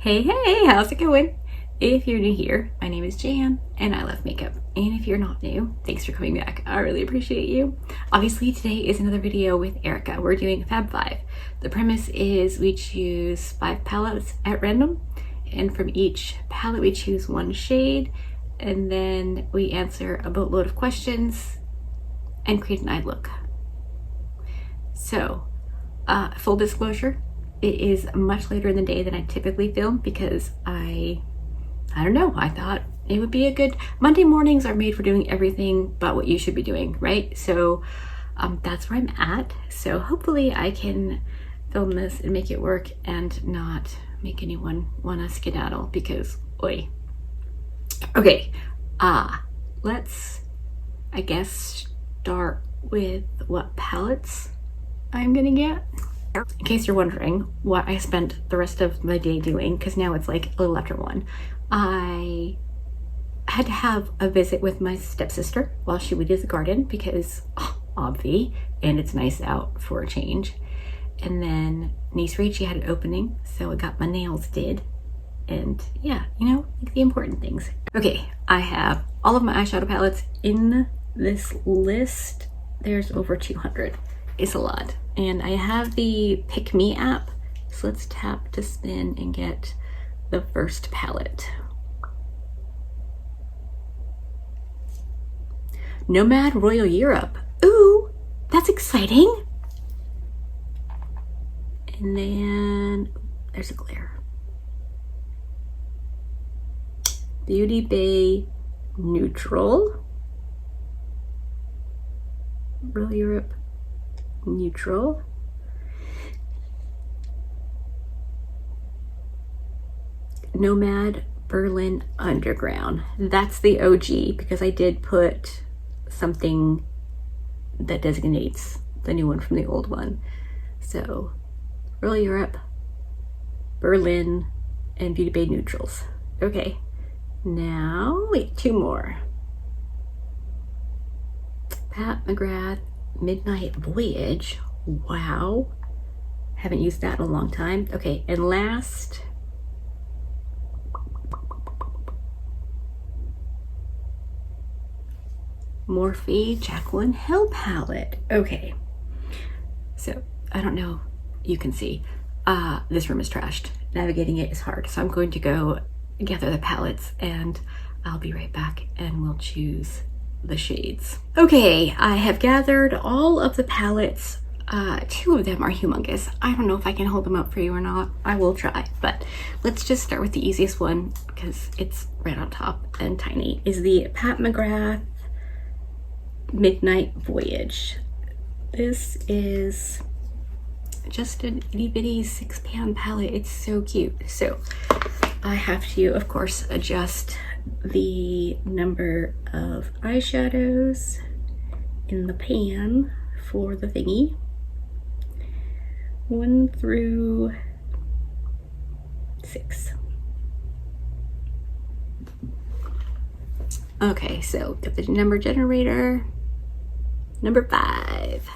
Hey, how's it going? If you're new here, my name is Jan and I love makeup. And if you're not new, thanks for coming back. I really appreciate you. Obviously, today is another video with Erica. We're doing Fab 5. The premise is we choose 5 palettes at random, and from each palette we choose one shade, and then we answer a boatload of questions and create an eye look. So, full disclosure, it is much later in the day than I typically film because I don't know, I thought it would be a good, Monday mornings are made for doing everything but what you should be doing, right? So that's where I'm at. So hopefully I can film this and make it work and not make anyone want to skedaddle because, oi. Okay, let's, I guess, start with what palettes I'm gonna get. In case you're wondering what I spent the rest of my day doing, because now it's like a little after 1, I had to have a visit with my stepsister while she weeded the garden because, obvi, and it's nice out for a change. And then niece Rachie had an opening, so I got my nails did. And yeah, you know, like the important things. Okay, I have all of my eyeshadow palettes in this list. There's over 200. It's a lot. And I have the Pick Me app, so let's tap to spin and get the first palette. Nomad Royal Europe. Ooh, that's exciting. And then there's a glare. Beauty Bay Neutral. Royal Europe Neutral. Nomad Berlin Underground. That's the OG because I did put something that designates the new one from the old one. So Royal Europe, Berlin, and Beauty Bay Neutrals. Okay, now wait, 2 more. Pat McGrath Midnight Voyage. Wow, haven't used that in a long time. Okay, and last, Morphe Jacqueline Hill palette. Okay, so I don't know, you can see this room is trashed. Navigating it is hard, so I'm going to go gather the palettes and I'll be right back and we'll choose the shades. Okay, I have gathered all of the palettes. 2 of them are humongous. I don't know if I can hold them up for you or not. I will try, but let's just start with the easiest one because it's right on top and tiny. Is the Pat McGrath Midnight Voyage. This is just an itty bitty 6-pan palette. It's so cute. So I have to, of course, adjust the number of eyeshadows in the pan for the thingy. 1 through 6. Okay, so get the number generator. Number 5.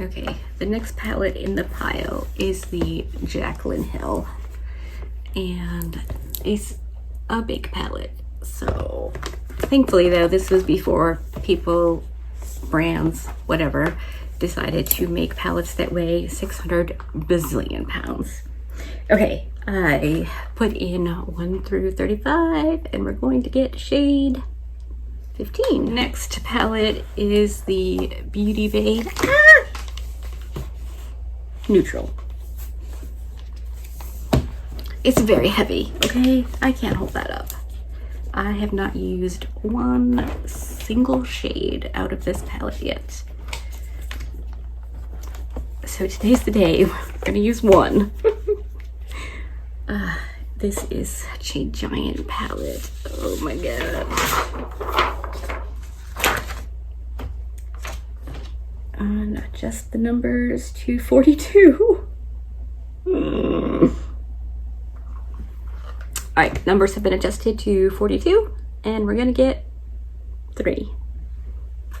Okay, the next palette in the pile is the Jacqueline Hill, and it's a big palette. So thankfully though, this was before people, brands, whatever, decided to make palettes that weigh 600 bazillion pounds. Okay, I put in 1 through 35 and we're going to get shade 15. Next palette is the Beauty Bay Neutral. It's very heavy, okay? I can't hold that up. I have not used 1 single shade out of this palette yet. So today's the day. We're gonna use 1. This is such a giant palette. Oh my god. Not just the numbers, 242. Alright, numbers have been adjusted to 42, and we're gonna get 3.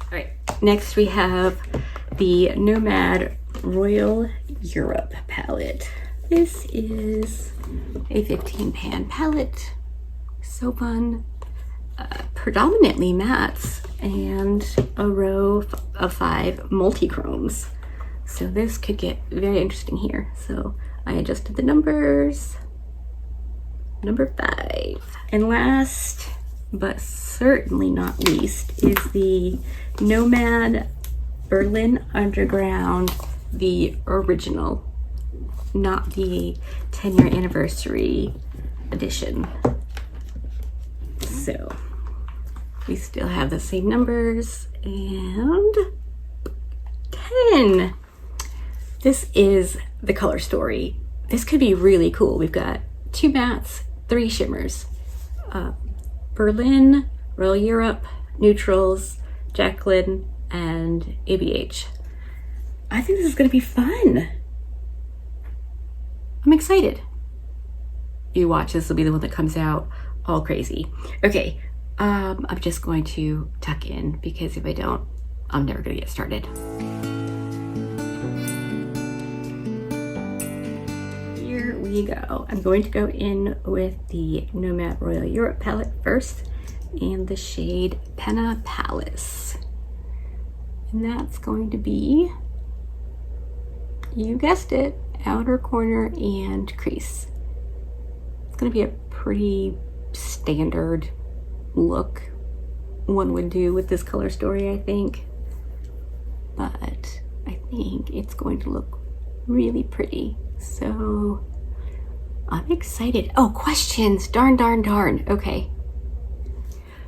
Alright, next we have the Nomad Royal Europe palette. This is a 15 pan palette. So fun. Predominantly mattes and a row of 5 multi-chromes. So this could get very interesting here. So I adjusted the numbers. Number 5. And last, but certainly not least, is the Nomad Berlin Underground, the original, not the 10-year anniversary edition. So we still have the same numbers, and 10. This is the color story. This could be really cool. We've got 2 mattes, 3 shimmers. Berlin, Royal Europe, Neutrals, Jacqueline, and ABH. I think this is gonna be fun. I'm excited. You watch, this will be the one that comes out all crazy. Okay, I'm just going to tuck in because if I don't, I'm never gonna get started. Here we go. I'm going to go in with the Nomad Royal Europe palette first and the shade Penna Palace. And that's going to be, you guessed it, outer corner and crease. It's gonna be a pretty standard look one would do with this color story, I think. But I think it's going to look really pretty. So I'm excited. Oh, questions, darn. Okay.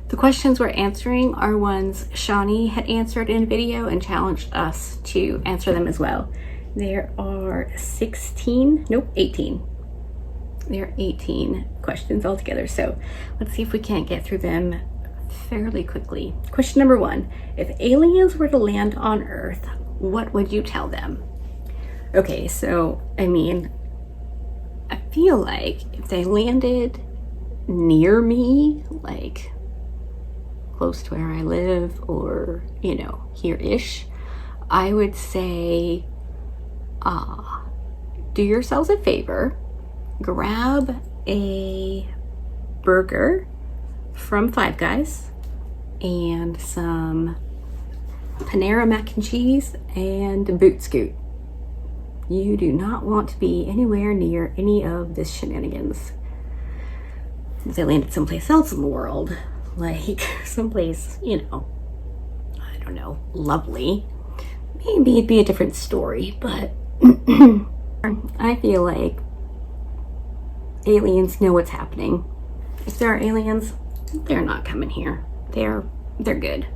The questions we're answering are ones Shawnee had answered in a video and challenged us to answer them as well. There are 18. There are 18 questions altogether. So let's see if we can't get through them fairly quickly. Question number 1, if aliens were to land on Earth, what would you tell them? Okay, so, I mean, I feel like if they landed near me, like close to where I live or, you know, here-ish, I would say, do yourselves a favor, grab a burger from Five Guys and some Panera mac and cheese and Boot Scoot. You do not want to be anywhere near any of this shenanigans. If they landed someplace else in the world, like someplace, you know, I don't know, lovely, maybe it'd be a different story, but I feel like aliens know what's happening. If there are aliens, they're not coming here. They're good.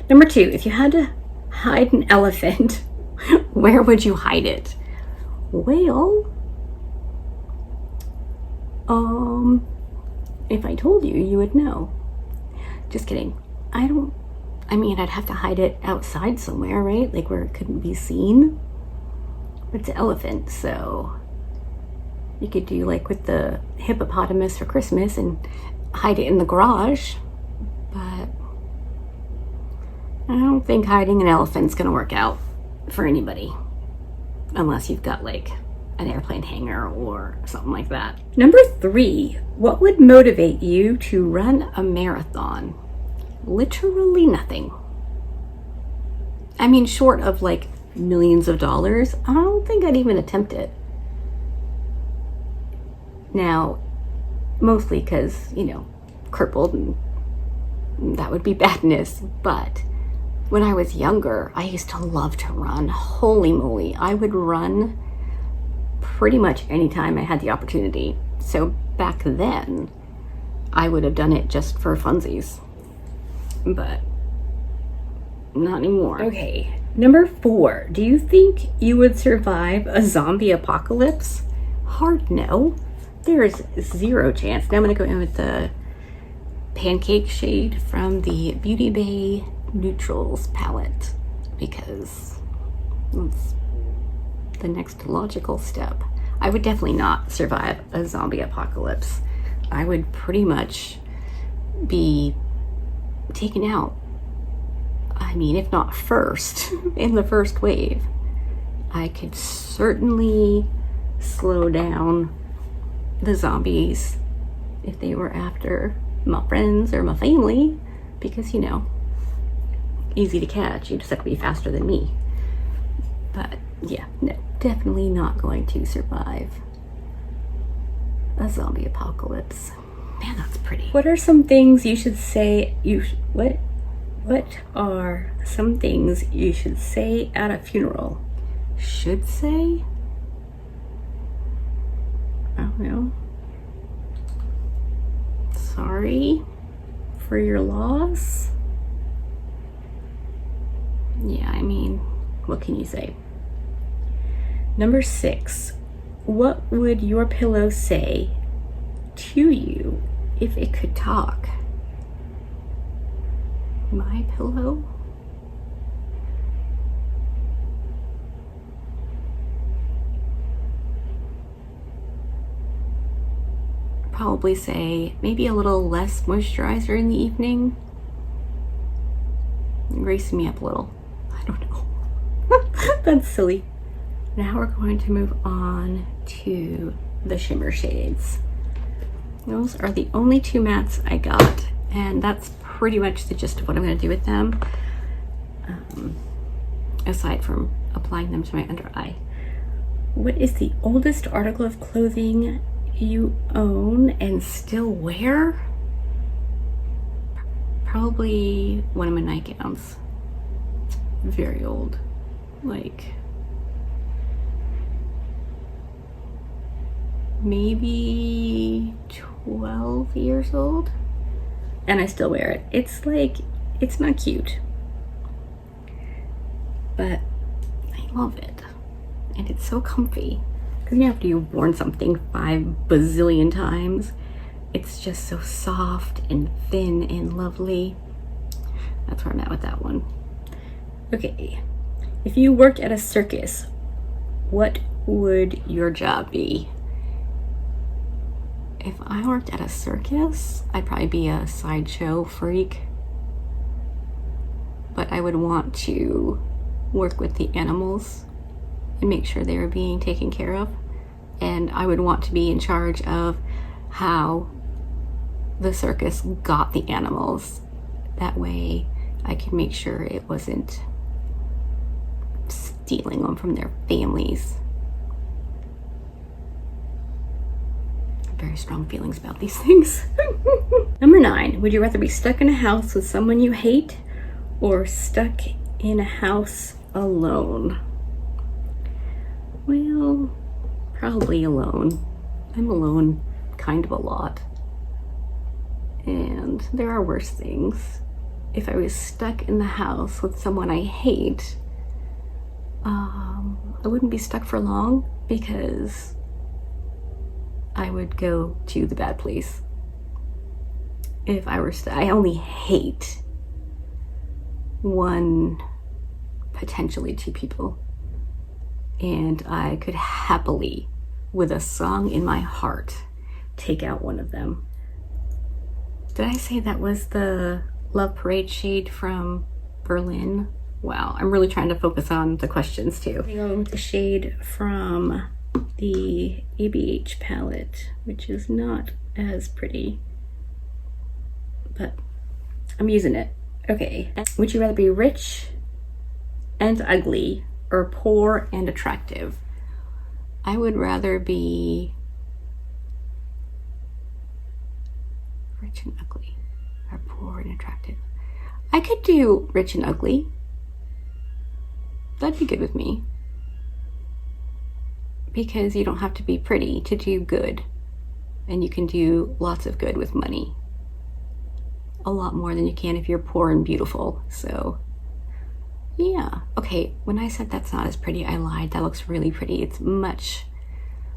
Number 2, if you had to hide an elephant, where would you hide it? Well, if I told you, you would know. Just kidding. I mean, I'd have to hide it outside somewhere, right? Like where it couldn't be seen. But it's an elephant, so you could do like with the hippopotamus for Christmas and hide it in the garage. But I don't think hiding an elephant's gonna work out for anybody. Unless you've got like an airplane hangar or something like that. Number 3, what would motivate you to run a marathon? Literally nothing. I mean, short of like millions of dollars, I don't think I'd even attempt it. Now, mostly because, you know, crippled and that would be badness, but when I was younger, I used to love to run. Holy moly, I would run pretty much anytime I had the opportunity. So back then, I would have done it just for funsies, but not anymore. Okay, number 4, do you think you would survive a zombie apocalypse? Hard no. There is 0 chance. Now I'm gonna go in with the pancake shade from the Beauty Bay Neutrals palette because it's the next logical step. I would definitely not survive a zombie apocalypse. I would pretty much be taken out. I mean, if not first, in the first wave. I could certainly slow down the zombies if they were after my friends or my family, because, you know, easy to catch. You just have to be faster than me. But yeah, no, definitely not going to survive a zombie apocalypse. Man, that's pretty. What are some things you should say? What are some things you should say at a funeral? Should say? I don't know. Sorry for your loss. Yeah, I mean, what can you say? Number 6, what would your pillow say to you if it could talk? My pillow? Probably say maybe a little less moisturizer in the evening. Greasing me up a little. I don't know. That's silly. Now we're going to move on to the shimmer shades. Those are the only 2 mattes I got, and that's pretty much the gist of what I'm going to do with them, aside from applying them to my under eye. What is the oldest article of clothing you own and still wear? Probably one of my nightgowns. It's very old, like maybe 12 years old, and I still wear it. It's like, it's not cute, but I love it, and it's so comfy. Because after you've worn something 5 bazillion times, it's just so soft and thin and lovely. That's where I'm at with that one. Okay, if you worked at a circus, what would your job be? If I worked at a circus, I'd probably be a sideshow freak. But I would want to work with the animals and make sure they were being taken care of. And I would want to be in charge of how the circus got the animals. That way I could make sure it wasn't stealing them from their families. Very strong feelings about these things. Number 9, would you rather be stuck in a house with someone you hate or stuck in a house alone? Well, probably alone. I'm alone kind of a lot. And there are worse things. If I was stuck in the house with someone I hate, I wouldn't be stuck for long because I would go to the bad place. If I were I only hate 1, potentially 2 people. And I could happily, with a song in my heart, take out one of them. Did I say that was the Love Parade shade from Berlin? Wow, I'm really trying to focus on the questions too. I'm going with the shade from the ABH palette, which is not as pretty, but I'm using it. Okay, would you rather be rich and ugly or poor and attractive? I would rather be rich and ugly or poor and attractive. I could do rich and ugly. That'd be good with me. Because you don't have to be pretty to do good. And you can do lots of good with money. A lot more than you can if you're poor and beautiful. So yeah. Okay, when I said that's not as pretty, I lied. That looks really pretty. It's much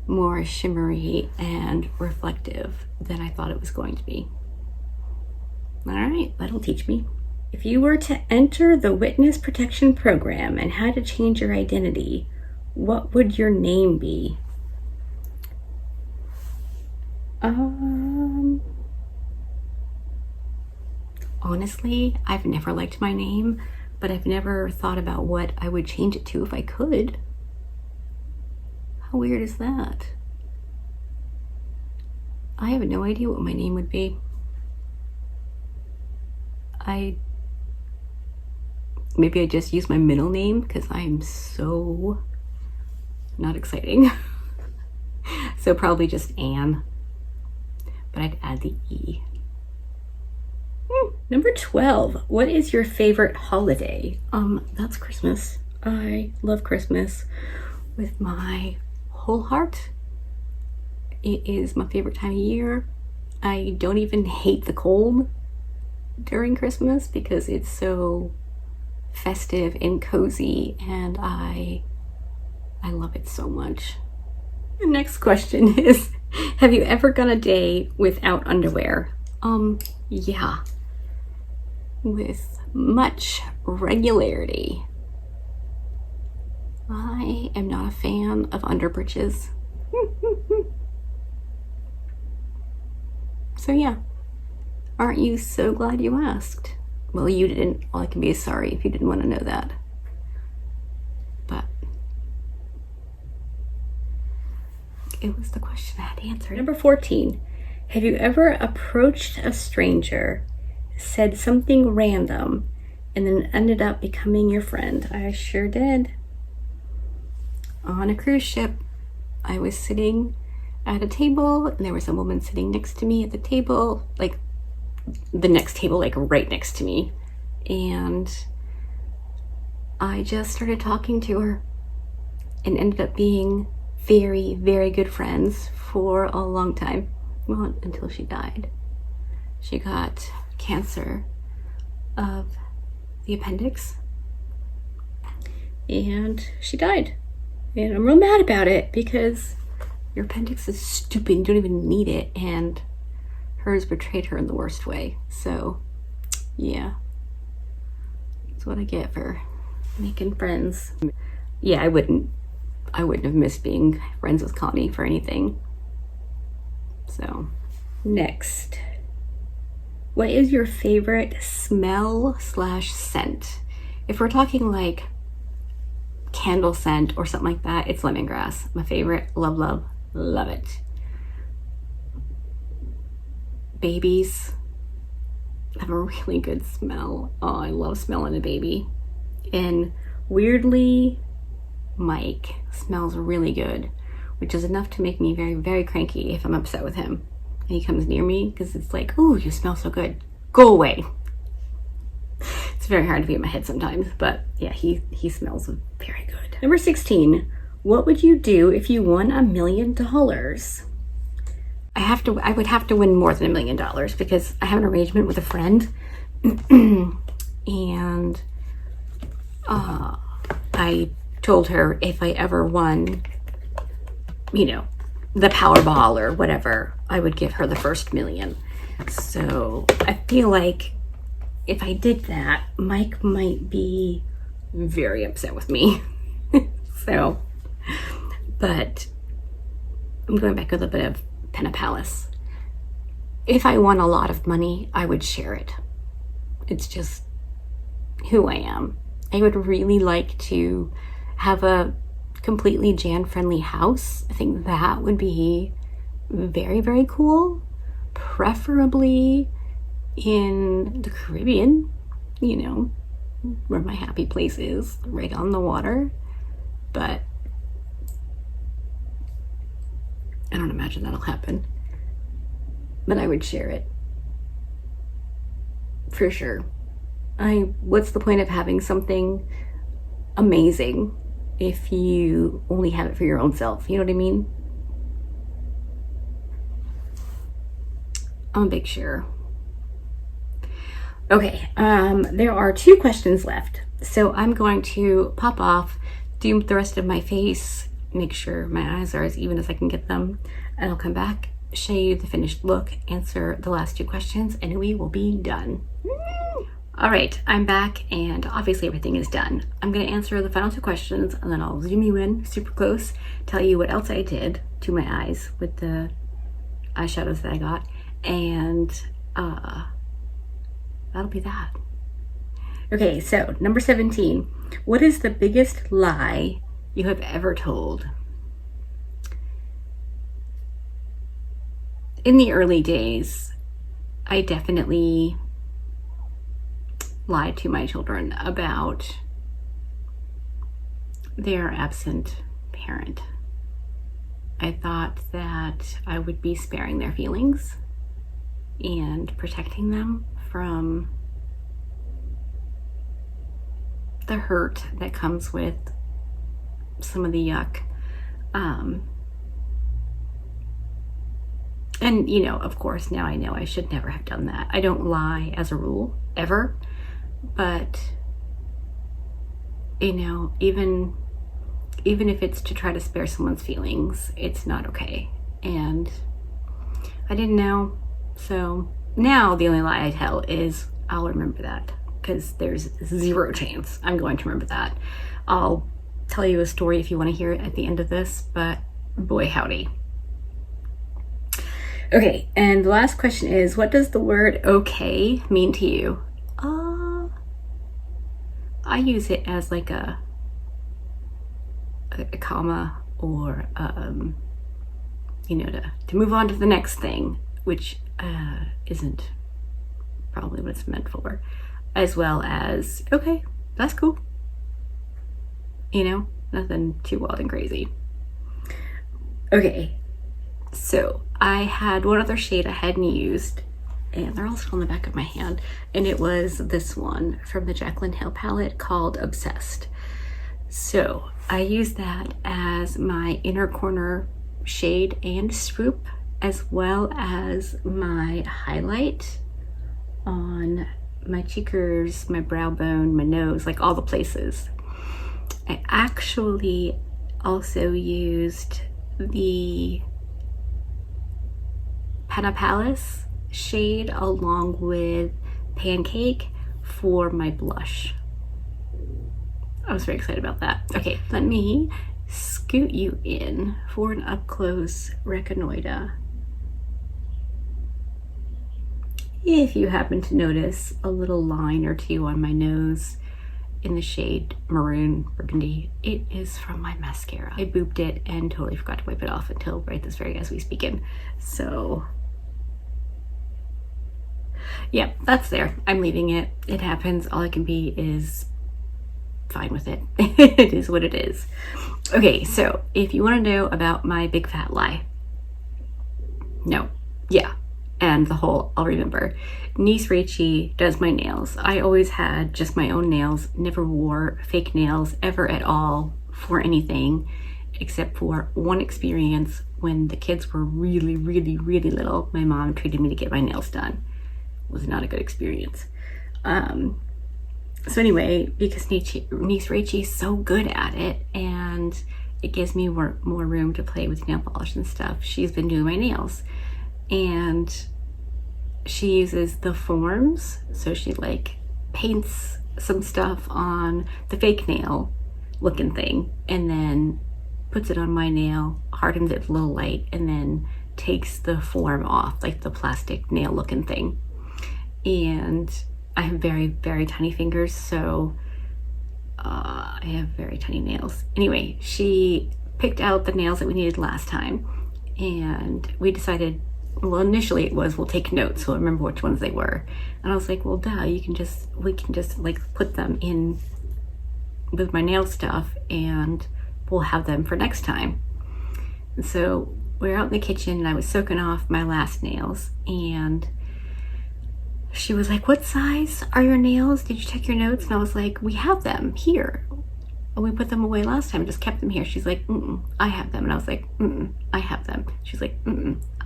more shimmery and reflective than I thought it was going to be. All right, that'll teach me. If you were to enter the witness protection program and had to change your identity, what would your name be? Honestly, I've never liked my name, but I've never thought about what I would change it to if I could. How weird is that? I have no idea what my name would be. Maybe I just use my middle name because I'm so not exciting. So probably just Anne, but I'd add the E. Number 12, what is your favorite holiday? That's Christmas. I love Christmas with my whole heart. It is my favorite time of year. I don't even hate the cold during Christmas because it's so festive and cozy, and I love it so much. The next question is, have you ever gone a day without underwear? Yeah. With much regularity. I am not a fan of underbreeches. So yeah. Aren't you so glad you asked? Well, you didn't. All I can be is sorry if you didn't want to know that. But it was the question I had to answer. Number 14. Have you ever approached a stranger, said something random, and then ended up becoming your friend? I sure did. On a cruise ship, I was sitting at a table, and there was a woman sitting next to me at the table, like the next table, like right next to me. And I just started talking to her and ended up being very, very good friends for a long time. Well, until she died. She got cancer of the appendix and she died. And I'm real mad about it because your appendix is stupid, you don't even need it, and hers betrayed her in the worst way. So yeah, that's what I get for making friends. Yeah, I wouldn't have missed being friends with Connie for anything. So next, what is your favorite smell / scent? If we're talking like candle scent or something like that, it's lemongrass. My favorite. Love, love, love it. Babies have a really good smell. Oh, I love smelling a baby. And weirdly, Mike smells really good, which is enough to make me very, very cranky if I'm upset with him and he comes near me, because it's like, oh, you smell so good, go away. It's very hard to be in my head sometimes, but yeah, he smells very good. Number 16, what would you do if you won $1 million? I would have to win more than $1 million because I have an arrangement with a friend and I told her if I ever won, you know, the Powerball or whatever, I would give her the first $1 million. So I feel like if I did that, Mike might be very upset with me. So, but I'm going back with a bit of Penna Palace. If I won a lot of money, I would share it. It's just who I am. I would really like to have a completely Jan-friendly house. I think that would be very, very cool. Preferably in the Caribbean, you know, where my happy place is, right on the water. But I don't imagine that'll happen. But I would share it. For sure. What's the point of having something amazing if you only have it for your own self? You know what I mean? I'm a big sharer. Okay, there are 2 questions left. So I'm going to pop off, do the rest of my face, make sure my eyes are as even as I can get them, and I'll come back, show you the finished look, answer the last 2 questions, and we will be done. All right, I'm back, and obviously everything is done. I'm gonna answer the final 2 questions, and then I'll zoom you in super close, tell you what else I did to my eyes with the eyeshadows that I got, and that'll be that. Okay, so number 17, what is the biggest lie you have ever told? in the early days, I definitely lied to my children about their absent parent. I thought that I would be sparing their feelings and protecting them from the hurt that comes with some of the yuck. And you know, of course, now I know I should never have done that. I don't lie as a rule, ever. But, you know, even if it's to try to spare someone's feelings, it's not okay. And I didn't know. So now the only lie I tell is I'll remember that, because there's zero chance I'm going to remember that. I'll tell you a story if you want to hear it at the end of this, but boy howdy. Okay, and the last question is, what does the word okay mean to you? I use it as like a comma, or you know, to move on to the next thing, which isn't probably what it's meant for, as well as, okay, that's cool. You know, nothing too wild and crazy. Okay, so I had one other shade I hadn't used, and they're all still on the back of my hand, and it was this one from the Jaclyn Hill palette called Obsessed. So I used that as my inner corner shade and swoop, as well as my highlight on my cheekers, my brow bone, my nose, like all the places. I actually also used the Penna Palace shade along with Pancake for my blush. I was very excited about that. Okay, let me scoot you in for an up-close reconnoiter. If you happen to notice a little line or two on my nose in the shade Maroon Burgundy, it is from my mascara. I booped it and totally forgot to wipe it off until right this very as we speaking. So yeah, that's there. I'm leaving it. It happens. All I can be is fine with it. It is what it is. Okay, so if you want to know about my big fat lie, no, yeah, and the whole I'll remember. Niece Rachie does my nails. I always had just my own nails, never wore fake nails ever at all for anything, except for one experience when the kids were really, really, really little. My mom treated me to get my nails done. It was not a good experience. So anyway, because niece Rachie is so good at it, and it gives me more room to play with nail polish and stuff, she's been doing my nails. And she uses the forms, so she like paints some stuff on the fake nail looking thing, and then puts it on my nail, hardens it a little light, and then takes the form off, like the plastic nail looking thing. And I have very, very tiny fingers, so I have very tiny nails. Anyway, she picked out the nails that we needed last time, and we decided, well, initially it was, we'll take notes so I remember which ones they were. And I was like, well, duh, we can just like put them in with my nail stuff and we'll have them for next time. And so we were out in the kitchen and I was soaking off my last nails, and she was like, what size are your nails? Did you check your notes? And I was like, we have them here. And we put them away last time, just kept them here. She's like, I have them. And I was like, I have them. She's like,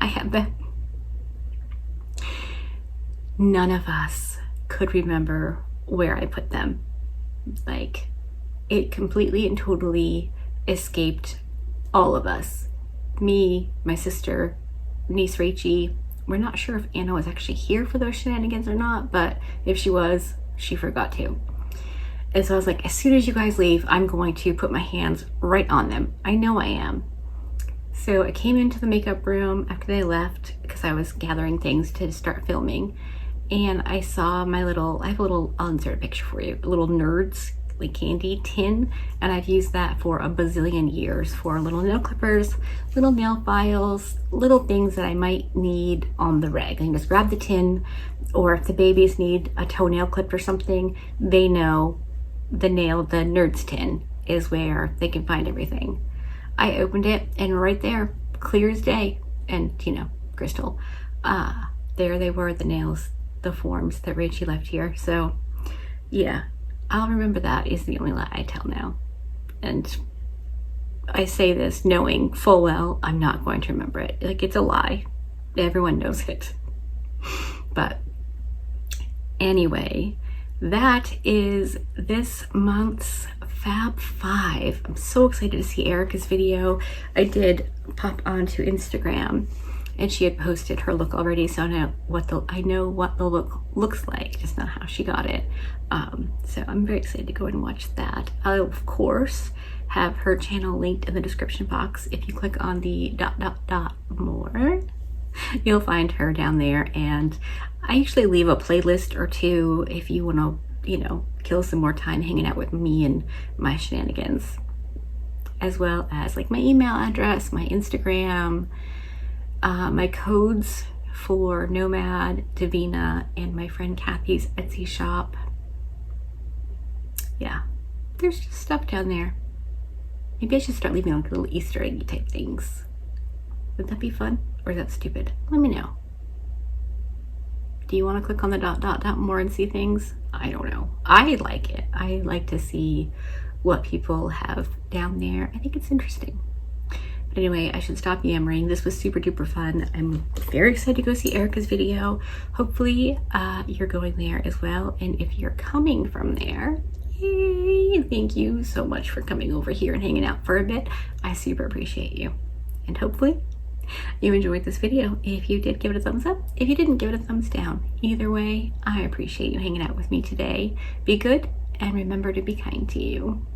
I have them. None of us could remember where I put them. Like, it completely and totally escaped all of us. Me, my sister, niece Rachie. We're not sure if Anna was actually here for those shenanigans or not, but if she was, she forgot to. And so I was like, as soon as you guys leave, I'm going to put my hands right on them. I know I am. So I came into the makeup room after they left, because I was gathering things to start filming. And I saw my little, I'll insert a picture for you, little nerds like candy tin, and I've used that for a bazillion years for little nail clippers, little nail files, little things that I might need on the reg. I can just grab the tin, or if the babies need a toenail clipped or something, they know the Nerds tin is where they can find everything. I opened it and right there, clear as day, and you know, crystal, there they were, the nails, the forms that Rachie left here. So yeah, I'll remember that is the only lie I tell now. And I say this knowing full well I'm not going to remember it. Like, it's a lie. Everyone knows it. But anyway, that is this month's Fab 5. I'm so excited to see Erica's video. I did pop onto Instagram and she had posted her look already, so I know what the look looks like, just not how she got it. So I'm very excited to go and watch that. I'll of course have her channel linked in the description box. If you click on the ... more, you'll find her down there, and I usually leave a playlist or two if you want to, you know, kill some more time hanging out with me and my shenanigans, as well as like my email address, my Instagram, my codes for Nomad, Davina, and my friend Kathy's Etsy shop. Yeah, there's just stuff down there. Maybe I should start leaving like little Easter eggy type things. Would that be fun? Or is that stupid? Let me know. Do you want to click on the ... more and see things? I don't know. I like it. I like to see what people have down there. I think it's interesting. But anyway, I should stop yammering. This was super duper fun. I'm very excited to go see Erica's video. Hopefully you're going there as well. And if you're coming from there, yay! Thank you so much for coming over here and hanging out for a bit. I super appreciate you. And hopefully you enjoyed this video. If you did, give it a thumbs up. If you didn't, give it a thumbs down. Either way, I appreciate you hanging out with me today. Be good and remember to be kind to you.